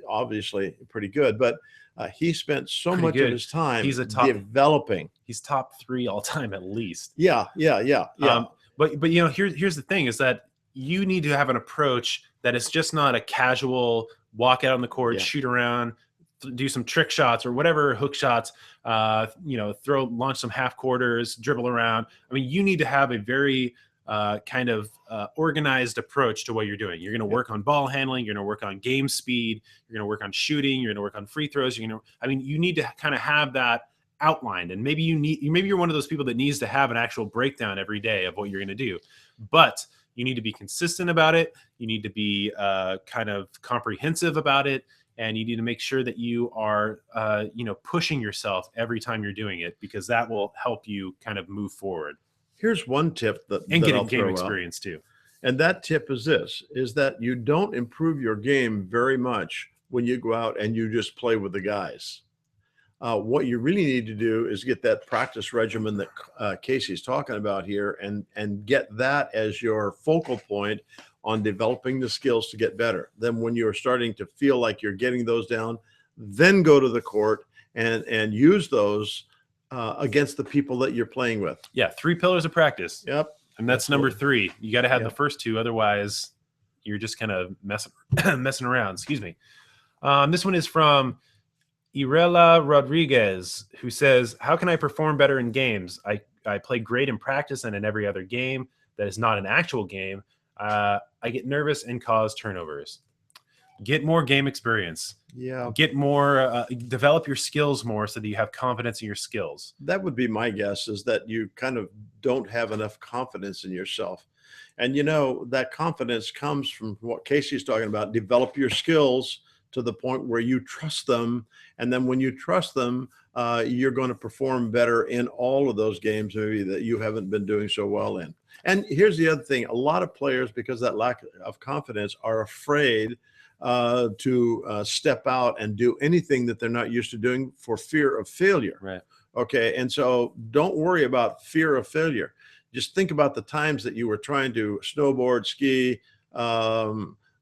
obviously pretty good, but he spent so much of his time developing. He's top 3 all time at least. Yeah. But you know, here's the thing is that you need to have an approach that is just not a casual walk out on the court, shoot around, do some trick shots or whatever, hook shots, you know, launch some half quarters, dribble around. I mean, you need to have a very kind of organized approach to what you're doing. You're going to work on ball handling. You're going to work on game speed. You're going to work on shooting. You're going to work on free throws. I mean, you need to kind of have that outlined. And maybe you're one of those people that needs to have an actual breakdown every day of what you're going to do. But you need to be consistent about it. You need to be kind of comprehensive about it. And you need to make sure that you are, you know, pushing yourself every time you're doing it, because that will help you kind of move forward. Here's one tip and getting game experience too. And that tip is that you don't improve your game very much when you go out and you just play with the guys. What you really need to do is get that practice regimen that Casey's talking about here and get that as your focal point on developing the skills to get better. Then when you're starting to feel like you're getting those down, then go to the court and use those against the people that you're playing with. Yeah, 3 pillars of practice. Yep. And that's number 3. You got to have the first 2, otherwise you're just kind of messing around. Excuse me. This one is from Irela Rodriguez, who says, how can I perform better in games? I play great in practice and in every other game that is not an actual game. I get nervous and cause turnovers. Get more game experience. Yeah. Get more, develop your skills more so that you have confidence in your skills. That would be my guess, is that you kind of don't have enough confidence in yourself. And, you know, that confidence comes from what Casey's talking about. Develop your skills to the point where you trust them. And then when you trust them, you're going to perform better in all of those games maybe that you haven't been doing so well in. And here's the other thing. A lot of players, because of that lack of confidence, are afraid to step out and do anything that they're not used to doing for fear of failure. Right. Okay. And so don't worry about fear of failure. Just think about the times that you were trying to snowboard, ski,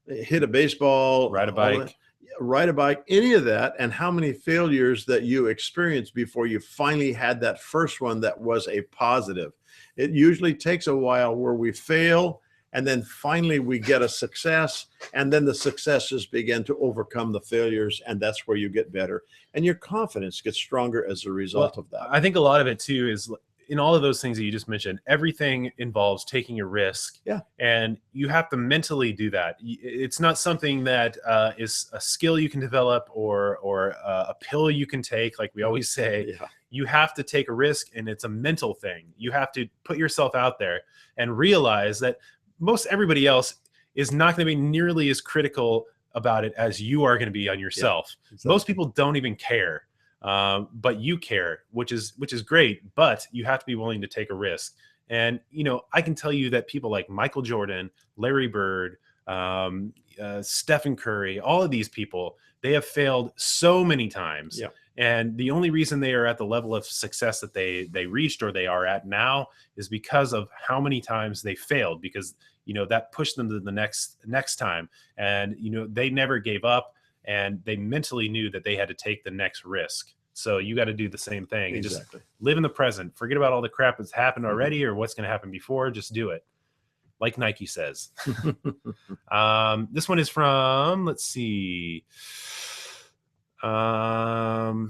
hit a baseball, ride a bike, any of that, and how many failures that you experienced before you finally had that first one that was a positive. It usually takes a while where we fail And then finally we get a success, and then the successes begin to overcome the failures, and that's where you get better. And your confidence gets stronger as a result of that. I think a lot of it too is in all of those things that you just mentioned, everything involves taking a risk. Yeah. And you have to mentally do that. It's not something that is a skill you can develop or a pill you can take. Like we always say, Yeah. you have to take a risk, and it's a mental thing. You have to put yourself out there and realize that most everybody else is not going to be nearly as critical about it as you are going to be on yourself. Yeah, exactly. Most people don't even care. But you care, which is great, but you have to be willing to take a risk. And, I can tell you that people like Michael Jordan, Larry Bird, Stephen Curry, all of these people, they have failed so many times. Yeah. And the only reason they are at the level of success that they reached or they are at now is because of how many times they failed, because, that pushed them to the next time. And, they never gave up. And they mentally knew that they had to take the next risk. So you got to do the same thing. Exactly. And just live in the present. Forget about all the crap that's happened already or what's going to happen before. Just do it. Like Nike says. This one is from, let's see. Okay,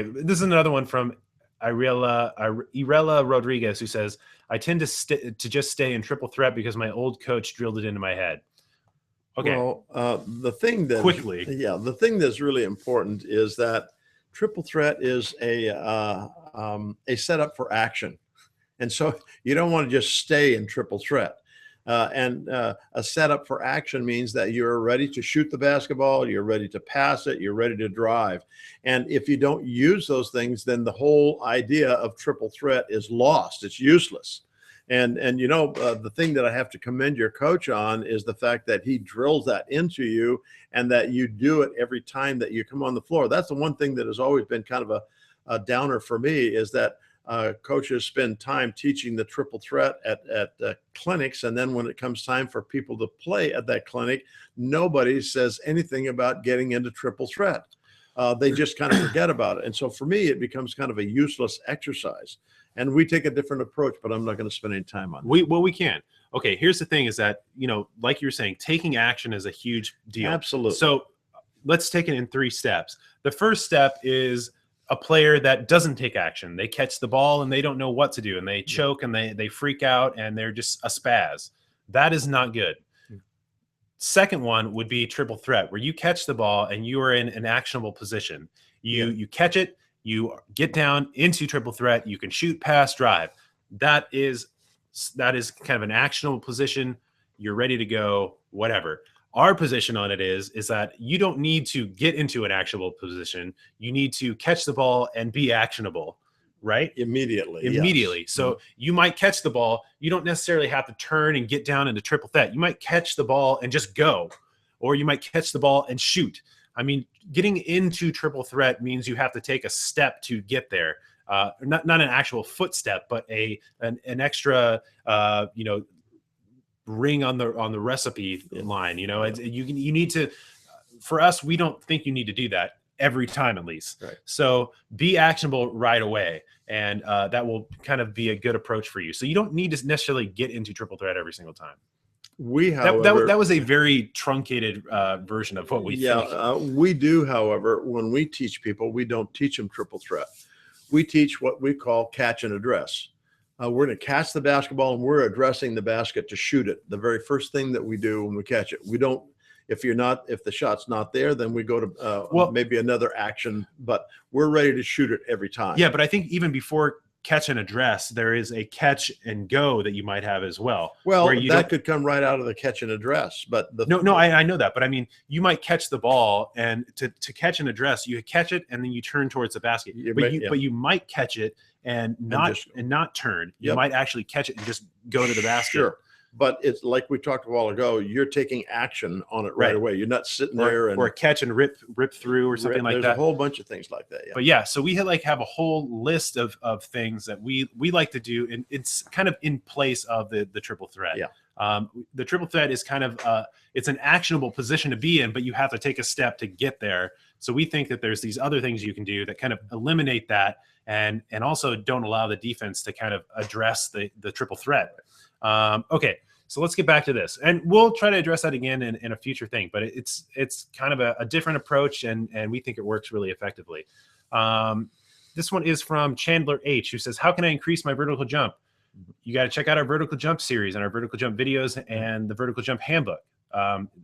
this is another one from Irela Rodriguez, who says, I tend to just stay in triple threat because my old coach drilled it into my head. Okay. Well, the thing that's really important is that triple threat is a setup for action, and so you don't want to just stay in triple threat. And a setup for action means that you're ready to shoot the basketball, you're ready to pass it, you're ready to drive. And if you don't use those things, then the whole idea of triple threat is lost. It's useless. And the thing that I have to commend your coach on is the fact that he drills that into you and that you do it every time that you come on the floor. That's the one thing that has always been kind of a downer for me, is that coaches spend time teaching the triple threat at clinics. And then when it comes time for people to play at that clinic, nobody says anything about getting into triple threat. They just kind of forget about it. And so for me, it becomes kind of a useless exercise. And we take a different approach, but I'm not going to spend any time on it. We can. Okay, here's the thing is that, like you were saying, taking action is a huge deal. Absolutely. So let's take it in 3 steps. The first step is a player that doesn't take action. They catch the ball and they don't know what to do, and they choke and they freak out and they're just a spaz. That is not good. Second one would be triple threat, where you catch the ball and you are in an actionable position. You catch it, you get down into triple threat, you can shoot, pass, drive. That is kind of an actionable position. You're ready to go, whatever. Our position on it is that you don't need to get into an actionable position. You need to catch the ball and be actionable, right? Immediately. Yes. So you might catch the ball. You don't necessarily have to turn and get down into triple threat. You might catch the ball and just go, or you might catch the ball and shoot. I mean, getting into triple threat means you have to take a step to get there. Not an actual footstep, but an extra, ring on the recipe line. You need to. For us, we don't think you need to do that every time, at least. Right. So be actionable right away, and that will kind of be a good approach for you. So you don't need to necessarily get into triple threat every single time. That was a very truncated version of what we think. We do, however, when we teach people, we don't teach them triple threat. We teach what we call catch and address. We're going to catch the basketball and we're addressing the basket to shoot it. The very first thing that we do when we catch it. We don't, if the shot's not there, then we go to maybe another action, but we're ready to shoot it every time. Yeah, but I think even before catch and address, there is a catch and go that you might have as well. Well, that could come right out of the catch and address, but I know that, but I mean, you might catch the ball, and to catch and address, you catch it and then you turn towards the basket. But you might catch it and not turn. You might actually catch it and just go to the basket. Sure. But it's like we talked a while ago, you're taking action on it right away. You're not sitting there or catch and rip through or something like that. There's a whole bunch of things like that. Yeah. But so we have a whole list of things that we like to do, and it's kind of in place of the triple threat. Yeah. The triple threat is kind of it's an actionable position to be in, but you have to take a step to get there. So we think that there's these other things you can do that kind of eliminate that, and also don't allow the defense to kind of address the triple threat. Okay, So let's get back to this, and we'll try to address that again in a future thing. But it's kind of a different approach, and we think it works really effectively. This one is from Chandler H, who says, "How can I increase my vertical jump?" You got to check out our vertical jump series and our vertical jump videos and the vertical jump handbook.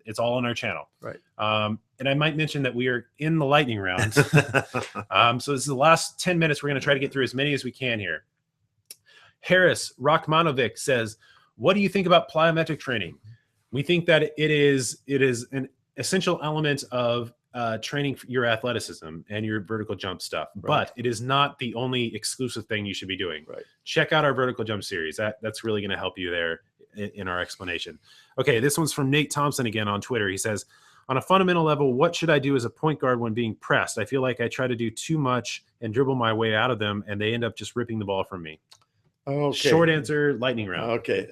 It's all on our channel. Right. And I might mention that we are in the lightning round. So this is the last 10 minutes. We're going to try to get through as many as we can here. Harris Rachmanovic says, "What do you think about plyometric training?" We think that it is an essential element of training for your athleticism and your vertical jump stuff, but it is not the only exclusive thing you should be doing. Right. Check out our vertical jump series. That's really going to help you there in our explanation. Okay, this one's from Nate Thompson again on Twitter. He says, "On a fundamental level, what should I do as a point guard when being pressed? I feel like I try to do too much and dribble my way out of them, and they end up just ripping the ball from me." Okay. Short answer, lightning round. Okay.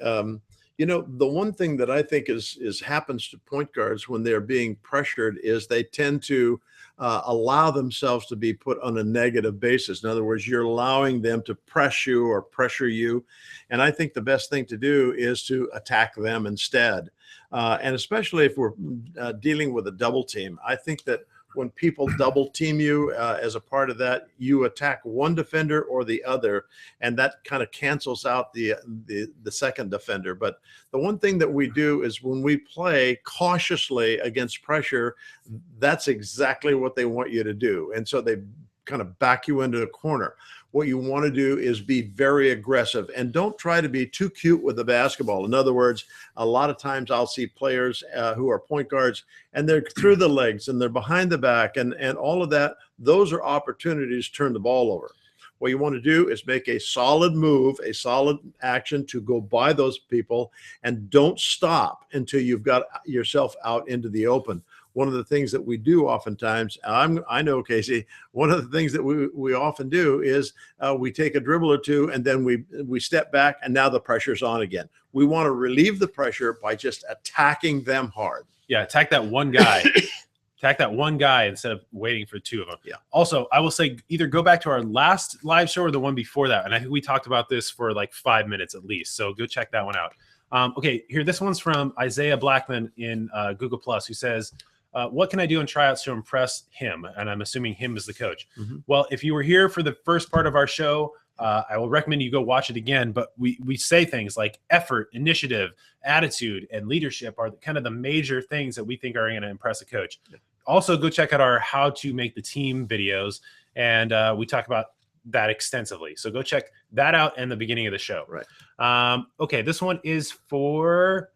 The one thing that I think is happens to point guards when they're being pressured is they tend to allow themselves to be put on a negative basis. In other words, you're allowing them to press you or pressure you. And I think the best thing to do is to attack them instead. And especially if we're dealing with a double team, I think that when people double team you as a part of that, you attack one defender or the other, and that kind of cancels out the second defender. But the one thing that we do is when we play cautiously against pressure, that's exactly what they want you to do. And so they kind of back you into the corner. What you want to do is be very aggressive and don't try to be too cute with the basketball. In other words, a lot of times I'll see players who are point guards and they're through the legs and they're behind the back and all of that. Those are opportunities to turn the ball over. What you want to do is make a solid move, a solid action to go by those people, and don't stop until you've got yourself out into the open. One of the things that we do oftentimes, I know, Casey, one of the things that we often do is we take a dribble or two and then we step back and now the pressure's on again. We want to relieve the pressure by just attacking them hard. Yeah, attack that one guy. Attack that one guy instead of waiting for two of them. Yeah. Also, I will say either go back to our last live show or the one before that. And I think we talked about this for like 5 minutes at least. So go check that one out. Okay, here, this one's from Isaiah Blackman in Google Plus, who says, "What can I do in tryouts to impress him?" And I'm assuming him is the coach. Mm-hmm. Well, if you were here for the first part of our show, I will recommend you go watch it again. But we say things like effort, initiative, attitude, and leadership are kind of the major things that we think are going to impress a coach. Yeah. Also, go check out our how to make the team videos. And we talk about that extensively. So go check that out in the beginning of the show. Right. Okay, this one is for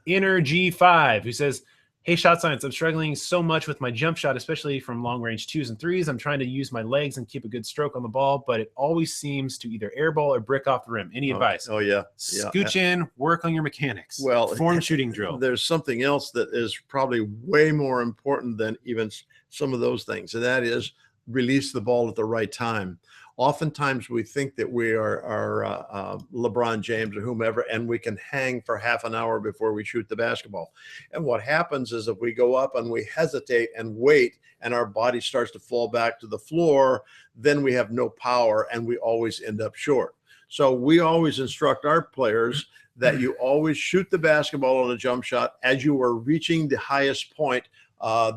Inner G5, who says, "Hey, Shot Science, I'm struggling so much with my jump shot, especially from long range 2s and 3s. I'm trying to use my legs and keep a good stroke on the ball, but it always seems to either airball or brick off the rim. Any advice?" Oh, yeah. Scooch in, work on your mechanics. Well, form shooting drill. There's something else that is probably way more important than even some of those things, and that is release the ball at the right time. Oftentimes we think that we are LeBron James or whomever, and we can hang for half an hour before we shoot the basketball. And what happens is if we go up and we hesitate and wait and our body starts to fall back to the floor, then we have no power and we always end up short. So we always instruct our players that you always shoot the basketball on a jump shot as you are reaching the highest point.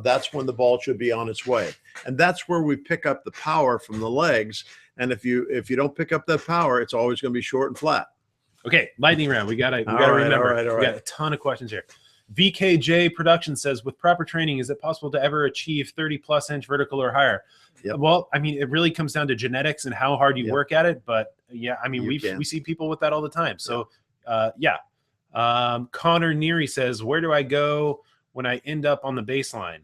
That's when the ball should be on its way. And that's where we pick up the power from the legs. And if you don't pick up that power, it's always going to be short and flat. Okay, lightning round. We gotta remember. All right. We got a ton of questions here. VKJ Production says, "With proper training, is it possible to ever achieve 30+ inch vertical or higher?" Yep. Well, I mean, it really comes down to genetics and how hard you work at it. But yeah, I mean, we see people with that all the time. So yeah. Connor Neary says, "Where do I go when I end up on the baseline?"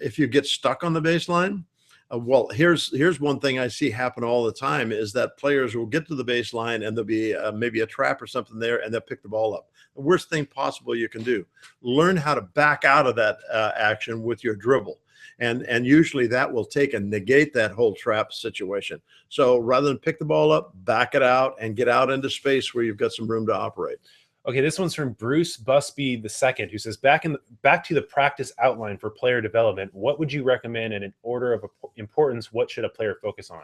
If you get stuck on the baseline, well, here's one thing I see happen all the time is that players will get to the baseline and there'll be maybe a trap or something there and they'll pick the ball up. The worst thing possible you can do. Learn how to back out of that action with your dribble. And usually that will take and negate that whole trap situation. So rather than pick the ball up, back it out and get out into space where you've got some room to operate. Okay, this one's from Bruce Busby II, who says, back to the practice outline for player development, what would you recommend in an order of importance? What should a player focus on?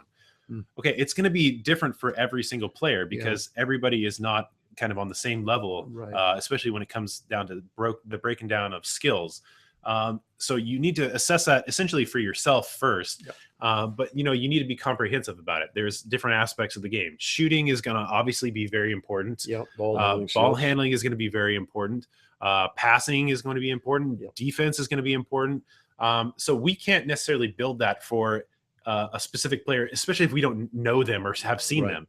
Okay, it's going to be different for every single player because everybody is not kind of on the same level, Right. especially when it comes down to the breaking down of skills. So you need to assess that essentially for yourself first. Yep. But you need to be comprehensive about it. There's different aspects of the game. Shooting is going to obviously be very important. Yep. Ball handling Ball skills. handling is going to be very important. Passing is going to be important. Yep. Defense is going to be important. So we can't necessarily build that for a specific player, especially if we don't know them or have seen Right. them.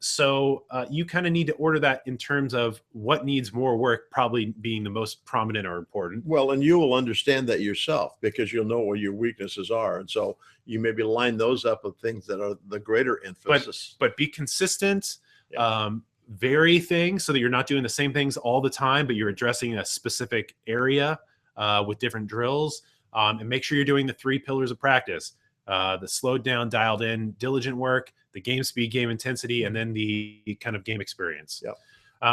So you kind of need to order that in terms of what needs more work, probably being the most prominent or important. Well, and you will understand that yourself because you'll know where your weaknesses are. And so you maybe line those up with things that are the greater emphasis. But be consistent, Yeah. vary things so that you're not doing the same things all the time, but you're addressing a specific area with different drills. And make sure you're doing the 3 pillars of practice. The slowed down, dialed in, diligent work, the game speed, game intensity, and then the kind of game experience. Yep.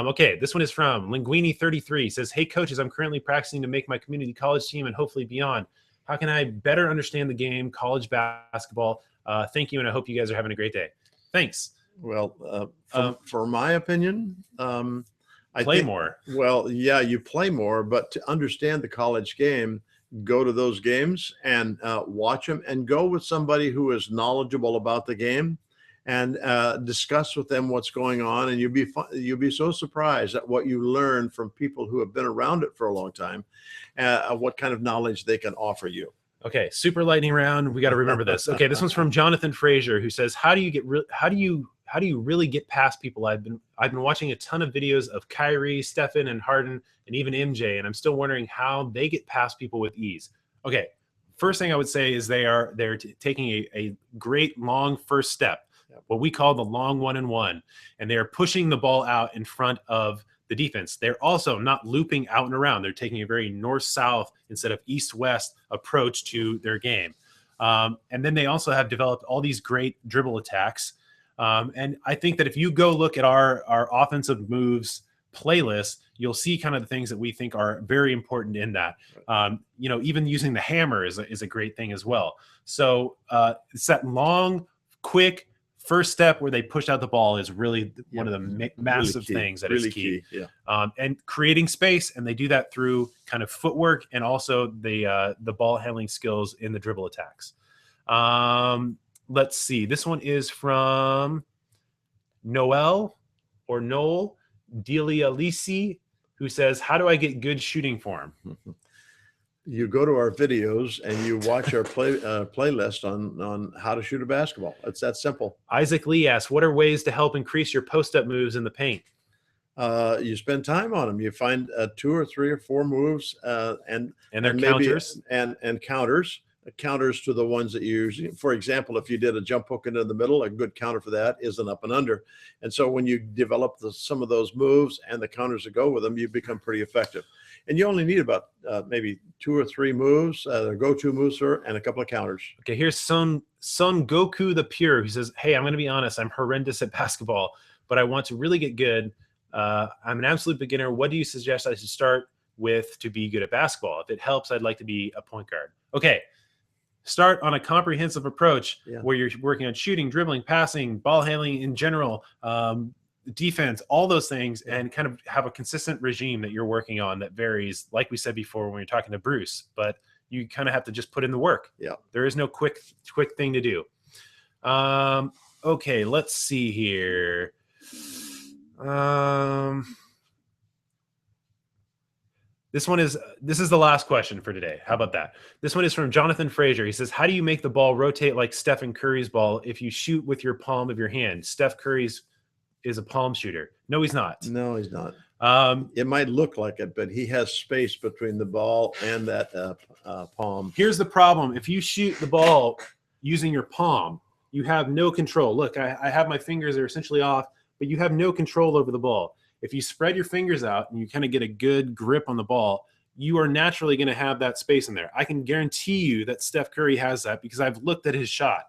Okay, this one is from Linguini33. Says, hey, coaches, I'm currently practicing to make my community college team and hopefully beyond. How can I better understand the game, college basketball? Thank you, and I hope you guys are having a great day. Thanks. Well, for my opinion, I Play think more. Well, yeah, you play more, but to understand the college game, go to those games and watch them, and go with somebody who is knowledgeable about the game, and discuss with them what's going on. And you'll be so surprised at what you learn from people who have been around it for a long time, what kind of knowledge they can offer you. Okay, super lightning round. We got to remember this. Okay, this one's from Jonathan Frazier, who says, how do you really get past people? I've been watching a ton of videos of Kyrie, Stephen, and Harden, and even MJ, and I'm still wondering how they get past people with ease. Okay, first thing I would say is they're taking a great long first step, what we call the long 1-and-1, and they're pushing the ball out in front of the defense. They're also not looping out and around. They're taking a very north-south instead of east-west approach to their game. And then they also have developed all these great dribble attacks. And I think that if you go look at our offensive moves playlist, you'll see kind of the things that we think are very important in that. Even using the hammer is a great thing as well. So it's that long, quick first step where they push out the ball is really one of the massive things that is key. Yeah. And creating space, and they do that through kind of footwork and also the ball handling skills in the dribble attacks. Let's see. This one is from Noel Delialisi, who says, how do I get good shooting form? You go to our videos and you watch our playlist on how to shoot a basketball. It's that simple. Isaac Lee asks, what are ways to help increase your post-up moves in the paint? You spend time on them. You find 2 or 3 or 4 moves and their counters and counters to the ones that you use. For example, if you did a jump hook into the middle, a good counter for that is an up and under. And so when you develop some of those moves and the counters that go with them, you become pretty effective. And you only need about maybe 2 or 3 moves, go-to moves, and a couple of counters. Okay, here's Son Goku the Pure, who says, hey, I'm going to be honest, I'm horrendous at basketball, but I want to really get good. I'm an absolute beginner. What do you suggest I should start with to be good at basketball? If it helps, I'd like to be a point guard. Okay, start on a comprehensive approach where you're working on shooting, dribbling, passing, ball handling in general, defense, all those things, and kind of have a consistent regime that you're working on that varies, like we said before when you're talking to Bruce, but you kind of have to just put in the work. Yeah. There is no quick thing to do. Okay, let's see here. This is the last question for today. How about that? This one is from Jonathan Frazier. He says, how do you make the ball rotate like Stephen Curry's ball if you shoot with your palm of your hand? Steph Curry's is a palm shooter. No, he's not. No, he's not. It might look like it, but he has space between the ball and that palm. Here's the problem. If you shoot the ball using your palm, you have no control. Look, I have my fingers are essentially off, but you have no control over the ball. If you spread your fingers out and you kind of get a good grip on the ball, you are naturally going to have that space in there. I can guarantee you that Steph Curry has that because I've looked at his shot.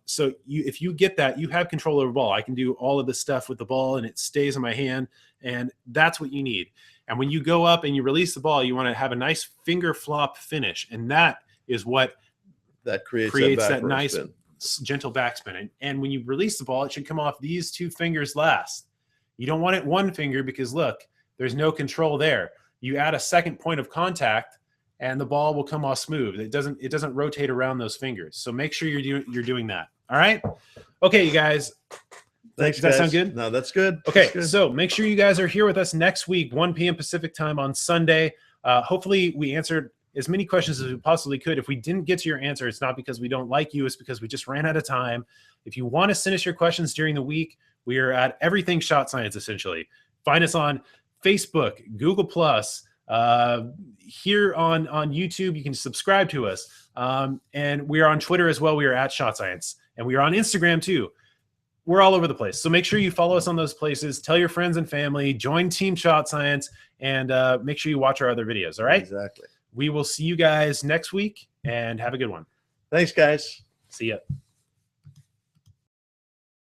So if you get that, you have control over the ball. I can do all of this stuff with the ball and it stays in my hand, and that's what you need. And when you go up and you release the ball, you want to have a nice finger flop finish, and that is what that creates that nice gentle backspin. And when you release the ball, it should come off these 2 fingers last. You don't want it one finger because look, there's no control there. You add a second point of contact and the ball will come off smooth. It doesn't rotate around those fingers. So make sure you're doing that. All right. Okay, you guys. Thanks, Does that guys. sound good? No, that's good. Okay, that's good. So make sure you guys are here with us next week, 1 p.m. Pacific time on Sunday. Hopefully we answered as many questions as we possibly could. If we didn't get to your answer, it's not because we don't like you. It's because we just ran out of time. If you want to send us your questions during the week, we are at Everything Shot Science, essentially. Find us on Facebook, Google+, here on YouTube. You can subscribe to us. And we are on Twitter as well. We are at Shot Science. And we are on Instagram too. We're all over the place. So make sure you follow us on those places. Tell your friends and family. join Team Shot Science. And make sure you watch our other videos. All right? Exactly. We will see you guys next week. And have a good one. Thanks, guys. See ya.